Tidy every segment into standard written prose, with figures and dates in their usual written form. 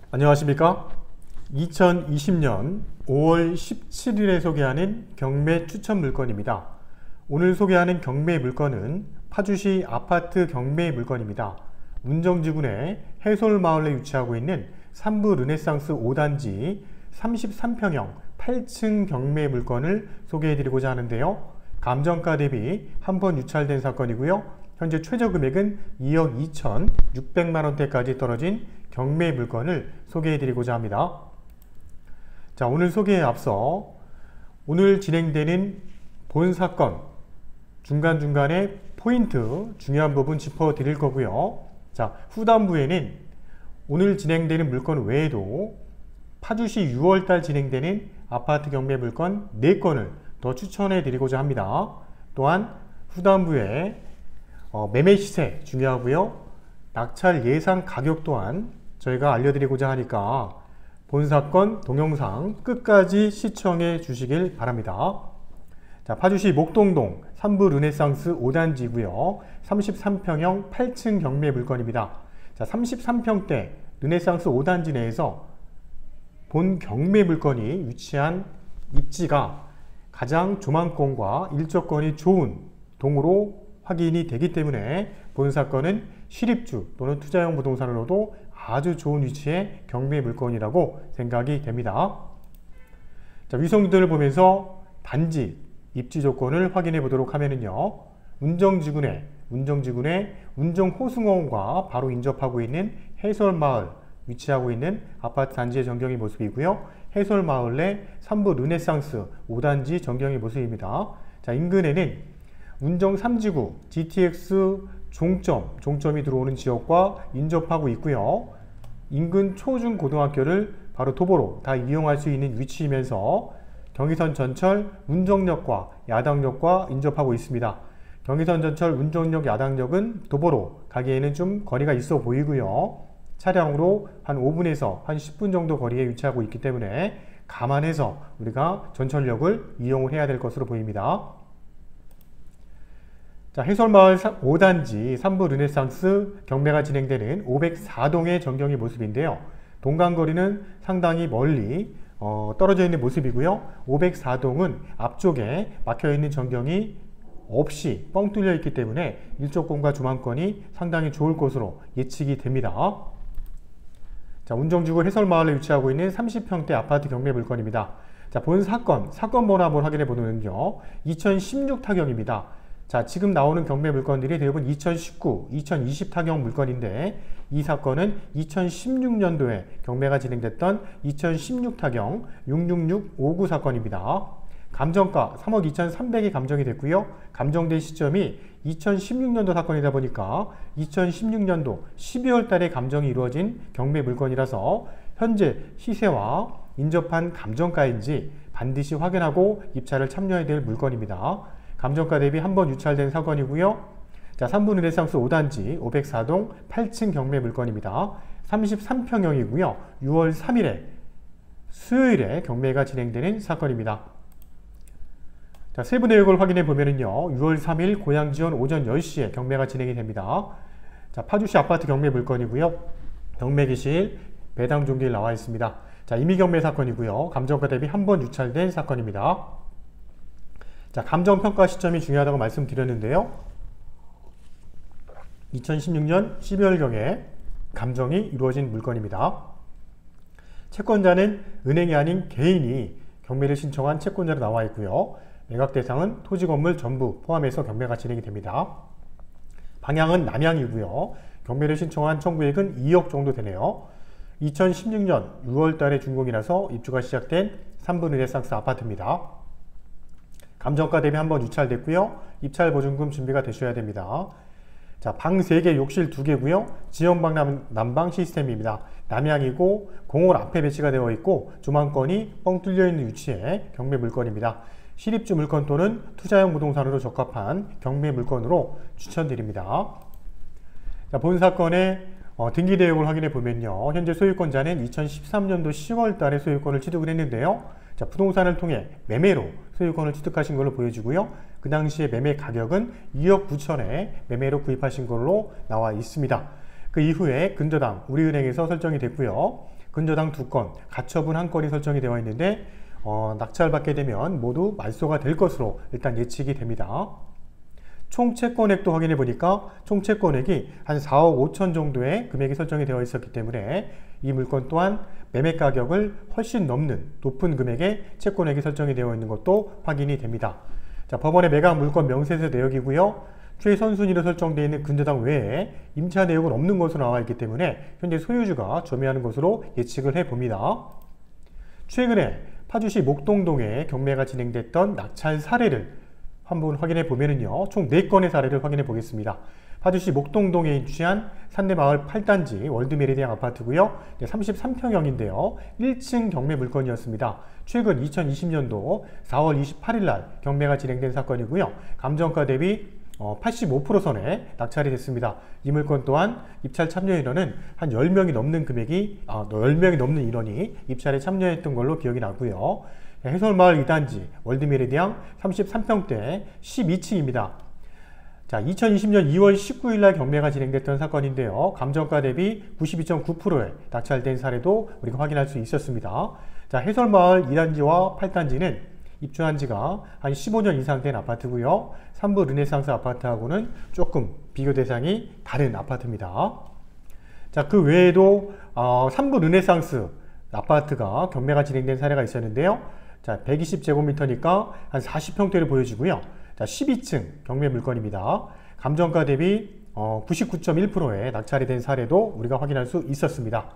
안녕하십니까? 2020년 5월 17일에 소개하는 경매 추천 물건입니다. 오늘 소개하는 경매 물건은 파주시 아파트 경매 물건입니다. 운정지구내 해솔마을에 위치하고 있는 삼부 르네상스 5단지 33평형 8층 경매 물건을 소개해드리고자 하는데요. 감정가 대비 한 번 유찰된 사건이고요. 현재 최저 금액은 2억 2,600만원대까지 떨어진 경매 물건을 소개해드리고자 합니다. 자, 오늘 소개에 앞서 오늘 진행되는 본 사건 중간중간에 포인트 중요한 부분 짚어드릴 거고요. 자, 후반부에는 오늘 진행되는 물건 외에도 파주시 6월달 진행되는 아파트 경매 물건 4건을 더 추천해 드리고자 합니다. 또한 후반부에 매매 시세 중요하고요. 낙찰 예상 가격 또한 저희가 알려드리고자 하니까 본 사건 동영상 끝까지 시청해 주시길 바랍니다. 자, 파주시 목동동 삼부 르네상스 5단지고요. 33평형 8층 경매 물건입니다. 자, 33평대 르네상스 5단지 내에서 본 경매 물건이 위치한 입지가 가장 조망권과 일조권이 좋은 동으로 확인이 되기 때문에 본 사건은 실입주 또는 투자용 부동산으로도 아주 좋은 위치의 경매 물건이라고 생각이 됩니다. 자, 위성들을 보면서 단지 입지 조건을 확인해 보도록 하면은요. 운정지구내 운정호승원과 바로 인접하고 있는 해솔마을 위치하고 있는 아파트 단지의 전경의 모습이고요. 해솔마을 내 삼부 르네상스 5단지 전경의 모습입니다. 자, 인근에는 운정 3지구 GTX 종점이 들어오는 지역과 인접하고 있고요. 인근 초중고등학교를 바로 도보로 다 이용할 수 있는 위치이면서 경의선 전철 운정역과 야당역과 인접하고 있습니다. 경의선 전철 운정역 야당역은 도보로 가기에는 좀 거리가 있어 보이고요. 차량으로 한 5분에서 한 10분 정도 거리에 위치하고 있기 때문에 감안해서 우리가 전철역을 이용을 해야 될 것으로 보입니다. 자, 해솔마을 5단지 삼부 르네상스 경매가 진행되는 504동의 전경의 모습인데요. 동간거리는 상당히 멀리 떨어져 있는 모습이고요. 504동은 앞쪽에 막혀있는 전경이 없이 뻥 뚫려 있기 때문에 일조권과 조망권이 상당히 좋을 것으로 예측이 됩니다. 자, 운정지구 해솔마을에 위치하고 있는 30평대 아파트 경매 물건입니다. 자, 본 사건 번호 한번 확인해 보면요. 2016 타경입니다. 자, 지금 나오는 경매 물건들이 대부분 2019, 2020 타경 물건인데 이 사건은 2016년도에 경매가 진행됐던 2016 타경 66659 사건입니다. 감정가 3억 2,300이 감정이 됐고요. 감정된 시점이 2016년도 사건이다 보니까 2016년도 12월 달에 감정이 이루어진 경매 물건이라서 현재 시세와 인접한 감정가인지 반드시 확인하고 입찰을 참여해야 될 물건입니다. 감정가 대비 한 번 유찰된 사건이고요. 자, 삼부 르네상스 5단지 504동 8층 경매 물건입니다. 33평형이고요. 6월 3일에 수요일에 경매가 진행되는 사건입니다. 자, 세부 내역을 확인해 보면은요. 6월 3일 고양지원 오전 10시에 경매가 진행이 됩니다. 자, 파주시 아파트 경매 물건이고요. 경매 기실 배당 종기일 나와 있습니다. 자, 임의 경매 사건이고요. 감정가 대비 한 번 유찰된 사건입니다. 자, 감정평가 시점이 중요하다고 말씀드렸는데요. 2016년 12월경에 감정이 이루어진 물건입니다. 채권자는 은행이 아닌 개인이 경매를 신청한 채권자로 나와 있고요. 매각 대상은 토지 건물 전부 포함해서 경매가 진행이 됩니다. 방향은 남향이고요. 경매를 신청한 청구액은 2억 정도 되네요. 2016년 6월 달에 준공이라서 입주가 시작된 삼부 르네상스 아파트입니다. 감정가 대비 한 번 유찰됐고요. 입찰 보증금 준비가 되셔야 됩니다. 자, 방 3개, 욕실 2개고요. 지연방 난방 시스템입니다. 남향이고 공원 앞에 배치가 되어 있고 조망권이 뻥 뚫려 있는 위치의 경매 물건입니다. 실입주 물건 또는 투자용 부동산으로 적합한 경매 물건으로 추천드립니다. 자, 본 사건의 등기 내역을 확인해 보면요. 현재 소유권자는 2013년도 10월 달에 소유권을 취득을 했는데요. 자, 부동산을 통해 매매로 소유권을 취득하신 걸로 보여지고요. 그 당시에 매매 가격은 2억 9천에 매매로 구입하신 걸로 나와 있습니다. 그 이후에 근저당 우리은행에서 설정이 됐고요. 근저당 2건, 가처분 1건이 설정이 되어 있는데 낙찰받게 되면 모두 말소가 될 것으로 일단 예측이 됩니다. 총 채권액도 확인해 보니까 총 채권액이 한 4억 5천 정도의 금액이 설정이 되어 있었기 때문에 이 물건 또한 매매 가격을 훨씬 넘는 높은 금액의 채권액이 설정이 되어 있는 것도 확인이 됩니다. 자, 법원의 매각 물건 명세서 내역이고요. 최선순위로 설정되어 있는 근저당 외에 임차 내역은 없는 것으로 나와 있기 때문에 현재 소유주가 점유하는 것으로 예측을 해봅니다. 최근에 파주시 목동동에 경매가 진행됐던 낙찰 사례를 한번 확인해 보면은요, 총 4건의 사례를 확인해 보겠습니다. 파주시 목동동에 위치한 산내마을 8단지 월드메리디앙 아파트고요. 33평형인데요. 1층 경매 물건이었습니다. 최근 2020년도 4월 28일 날 경매가 진행된 사건이고요. 감정가 대비 85% 선에 낙찰이 됐습니다. 이 물건 또한 입찰 참여 인원은 한 10명이 넘는 10명이 넘는 인원이 입찰에 참여했던 걸로 기억이 나고요. 해솔마을 2단지 월드메리디앙 33평대 12층입니다. 자, 2020년 2월 19일 날 경매가 진행됐던 사건인데요. 감정가 대비 92.9%에 낙찰된 사례도 우리가 확인할 수 있었습니다. 자, 해솔마을 2단지와 8단지는 입주한 지가 한 15년 이상 된 아파트고요. 삼부 르네상스 아파트하고는 조금 비교 대상이 다른 아파트입니다. 자, 그 외에도 삼부 르네상스 아파트가 경매가 진행된 사례가 있었는데요. 자, 120제곱미터니까 한 40평대를 보여주고요. 자, 12층 경매 물건입니다. 감정가 대비 99.1%에 낙찰이 된 사례도 우리가 확인할 수 있었습니다.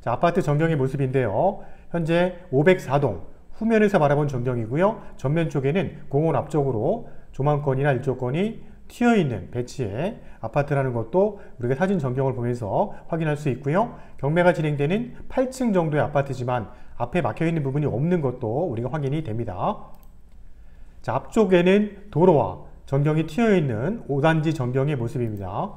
자, 아파트 전경의 모습인데요. 현재 504동 후면에서 바라본 전경이고요. 전면 쪽에는 공원 앞쪽으로 조망권이나 일조권이 튀어있는 배치의 아파트라는 것도 우리가 사진 전경을 보면서 확인할 수 있고요. 경매가 진행되는 8층 정도의 아파트지만 앞에 막혀있는 부분이 없는 것도 우리가 확인이 됩니다. 자, 앞쪽에는 도로와 전경이 튀어있는 5단지 전경의 모습입니다.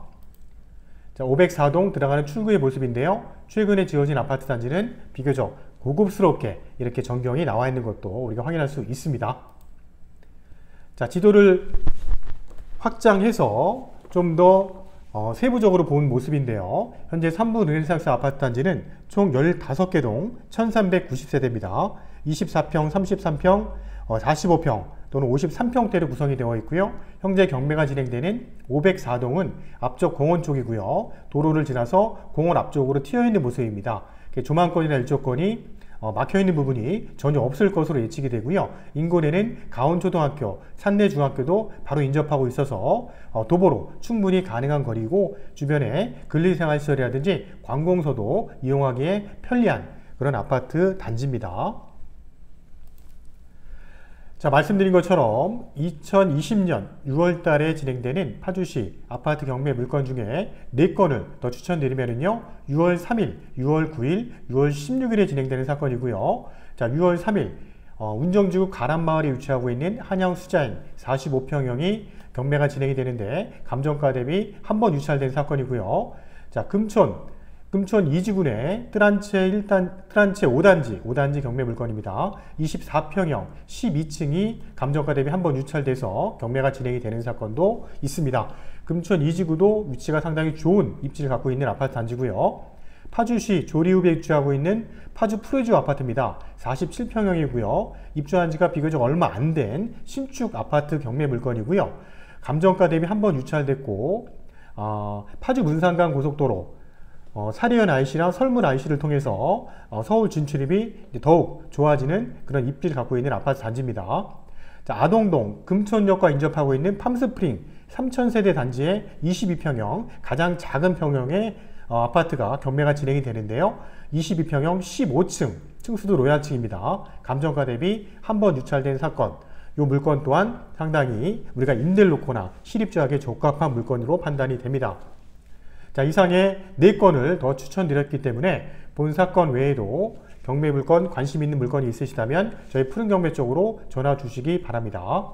자, 504동 들어가는 출구의 모습인데요. 최근에 지어진 아파트 단지는 비교적 고급스럽게 이렇게 전경이 나와 있는 것도 우리가 확인할 수 있습니다. 자, 지도를 확장해서 좀 더 세부적으로 본 모습인데요. 현재 삼부 르네상스 아파트 단지는 총 15개 동 1390세대입니다. 24평, 33평, 45평 또는 53평대로 구성이 되어 있고요. 현재 경매가 진행되는 504동은 앞쪽 공원 쪽이고요. 도로를 지나서 공원 앞쪽으로 튀어있는 모습입니다. 조망권이나 일조권이 막혀있는 부분이 전혀 없을 것으로 예측이 되고요. 인근에는 가온초등학교, 산내중학교도 바로 인접하고 있어서 도보로 충분히 가능한 거리고 주변에 근린생활시설이라든지 관공서도 이용하기에 편리한 그런 아파트 단지입니다. 자, 말씀드린 것처럼 2020년 6월 달에 진행되는 파주시 아파트 경매 물건 중에 4건을 더 추천드리면요. 6월 3일, 6월 9일, 6월 16일에 진행되는 사건이고요. 자, 6월 3일 운정지구 가란마을에 위치하고 있는 한양 수자인 45평형이 경매가 진행이 되는데 감정가 대비 한 번 유찰된 사건이고요. 자, 금천 2지군의 트란체 5단지 경매 물건입니다. 24평형 12층이 감정가 대비 한 번 유찰돼서 경매가 진행이 되는 사건도 있습니다. 금천 2지구도 위치가 상당히 좋은 입지를 갖고 있는 아파트 단지고요. 파주시 조리읍에 위치하고 있는 파주 프레주 아파트입니다. 47평형이고요. 입주한 지가 비교적 얼마 안 된 신축 아파트 경매 물건이고요. 감정가 대비 한 번 유찰됐고 파주 문산간 고속도로 사리연 IC랑 설문 IC를 통해서 서울 진출입이 더욱 좋아지는 그런 입지를 갖고 있는 아파트 단지입니다. 자, 아동동 금천역과 인접하고 있는 팜스프링 3000세대 단지의 22평형 가장 작은 평형의 아파트가 경매가 진행이 되는데요. 22평형 15층 층수도 로얄층입니다. 감정가 대비 한 번 유찰된 사건. 이 물건 또한 상당히 우리가 임대를 놓거나 실입주하기에 적합한 물건으로 판단이 됩니다. 자, 이상의 4건을 더 추천드렸기 때문에 본 사건 외에도 경매 물건 관심 있는 물건이 있으시다면 저희 푸른경매 쪽으로 전화 주시기 바랍니다.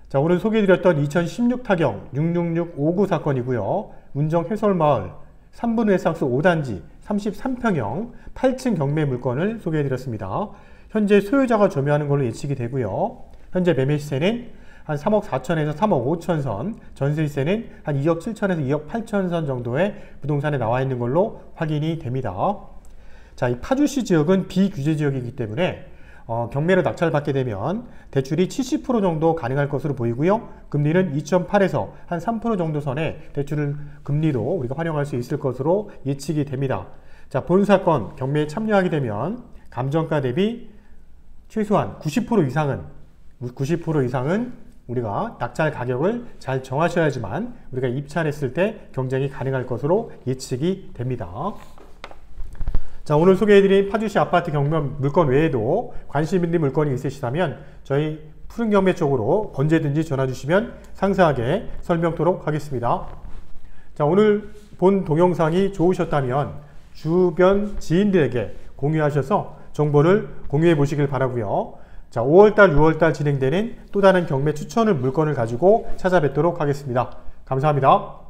자, 오늘 소개해드렸던 2016 타경 66659 사건이고요. 운정 해솔마을 3부 르네상스 5단지 33평형 8층 경매 물건을 소개해드렸습니다. 현재 소유자가 점유하는 걸로 예측이 되고요. 현재 매매 시세는 한 3억 4천에서 3억 5천 선, 전세세는 한 2억 7천에서 2억 8천 선 정도의 부동산에 나와 있는 걸로 확인이 됩니다. 자, 이 파주시 지역은 비규제 지역이기 때문에 경매로 낙찰받게 되면 대출이 70% 정도 가능할 것으로 보이고요. 금리는 2.8에서 한 3% 정도 선의 대출 금리도 우리가 활용할 수 있을 것으로 예측이 됩니다. 자, 본 사건 경매에 참여하게 되면 감정가 대비 최소한 90% 이상은 우리가 낙찰 가격을 잘 정하셔야지만 우리가 입찰했을 때 경쟁이 가능할 것으로 예측이 됩니다. 자, 오늘 소개해드린 파주시 아파트 경매 물건 외에도 관심 있는 물건이 있으시다면 저희 푸른 경매 쪽으로 언제든지 전화 주시면 상세하게 설명토록 하겠습니다. 자, 오늘 본 동영상이 좋으셨다면 주변 지인들에게 공유하셔서 정보를 공유해 보시길 바라고요. 자, 5월달, 6월달 진행되는 또 다른 경매 추천을 물건을 가지고 찾아뵙도록 하겠습니다. 감사합니다.